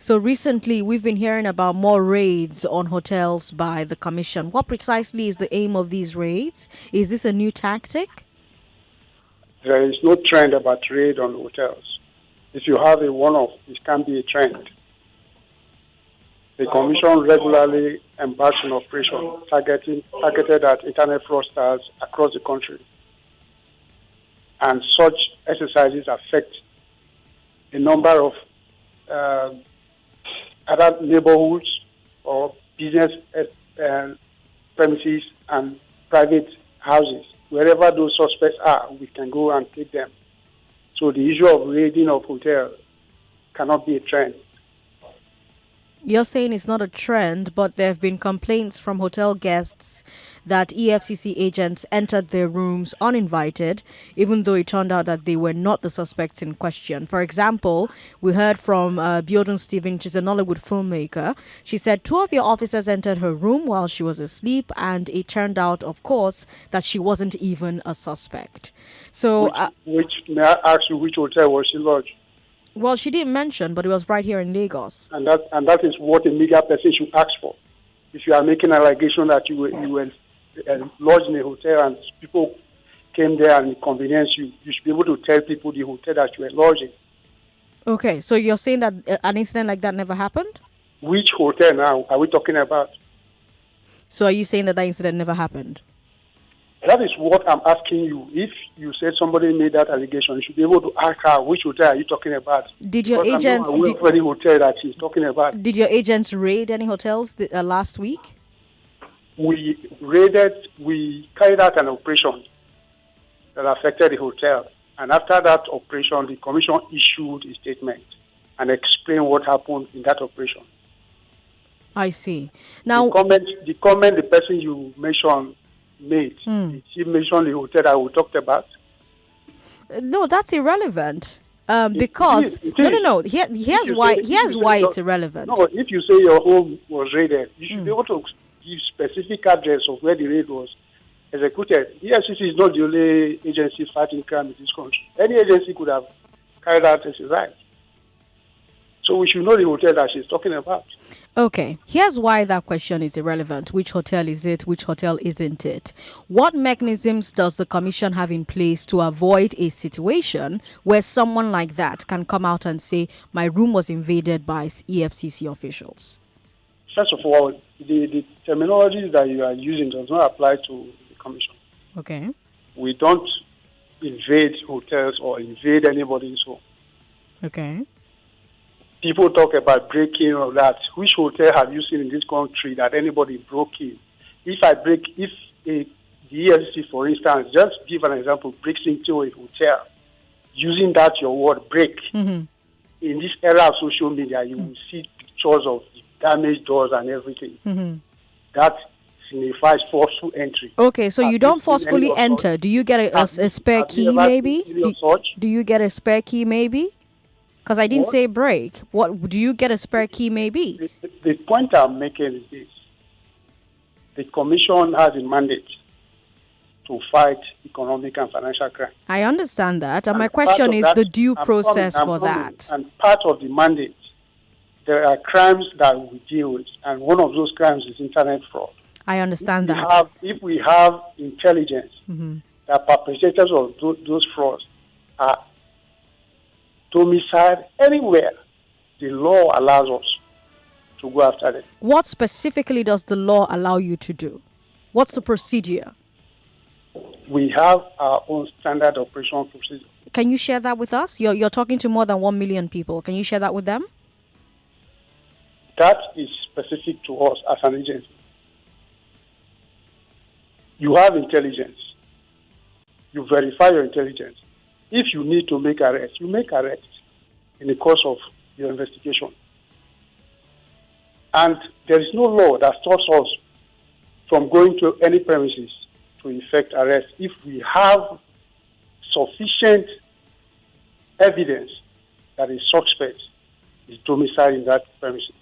So recently, we've been hearing about more raids on hotels by the Commission. What precisely is the aim of these raids? Is this a new tactic? There is no trend about raid on hotels. If you have a one-off, it can be a trend. The Commission regularly embarks on operations targeted at internet fraudsters across the country. And such exercises affect a number of other neighborhoods or business premises and private houses. Wherever those suspects are, we can go and take them. So the issue of raiding of hotels cannot be a trend. You're saying it's not a trend, but there have been complaints from hotel guests that EFCC agents entered their rooms uninvited, even though it turned out that they were not the suspects in question. For example, we heard from Biodun Stephen, she's a Nollywood filmmaker. She said 2 of your officers entered her room while she was asleep, and it turned out, of course, that she wasn't even a suspect. So, May I ask you which hotel was she lodged? Well, she didn't mention, but it was right here in Lagos. And that is what a media person should ask for. If you are making an allegation that you were lodged in a hotel and people came there and inconvenienced you, you should be able to tell people the hotel that you were lodged in. Okay, so you're saying that an incident like that never happened? Which hotel now are we talking about? So are you saying that incident never happened? That is what I'm asking you. If you said somebody made that allegation, you should be able to ask her which hotel are you talking about. Did your agents? Any hotel that she's talking about? Did your agents raid any hotels last week? We carried out an operation that affected the hotel, and after that operation, the Commission issued a statement and explained what happened in that operation. I see. Now, the comment the person you mentioned made. Did she mention the hotel that we talked about? No, that's irrelevant. Because no. Here's why it's irrelevant. No, if you say your home was raided, you should be able to give specific address of where the raid was executed. EFCC is not the only agency fighting crime in this country. Any agency could have carried out exercise. So we should know the hotel that she's talking about. Okay, here's why that question is irrelevant. Which hotel is it? Which hotel isn't it? What mechanisms does the Commission have in place to avoid a situation where someone like that can come out and say, my room was invaded by EFCC officials? First of all, the terminology that you are using does not apply to the Commission. Okay. We don't invade hotels or invade anybody's home. Okay. People talk about breaking or that. Which hotel have you seen in this country that anybody broke in? If the EFCC, for instance, just give an example, breaks into a hotel, using that your word break, in this era of social media, you will see pictures of damaged doors and everything. That signifies forceful entry. Okay, so you don't forcefully enter. Do you get a spare key, maybe? Do you get a spare key, maybe? Because I didn't say break. What do you get a spare key, maybe? The point I'm making is this. The Commission has a mandate to fight economic and financial crime. I understand that. And my question is the due process for that. And part of the mandate, there are crimes that we deal with. And one of those crimes is internet fraud. I understand that. If we have intelligence that perpetrators of those frauds are domiciled anywhere, the law allows us to go after them. What specifically does the law allow you to do? What's the procedure? We have our own standard operation procedure. Can you share that with us? You're talking to more than 1 million people. Can you share that with them? That is specific to us as an agency. You have intelligence. You verify your intelligence. If you need to make arrests, you make arrests in the course of your investigation. And there is no law that stops us from going to any premises to effect arrest if we have sufficient evidence that a suspect is domiciled in that premises.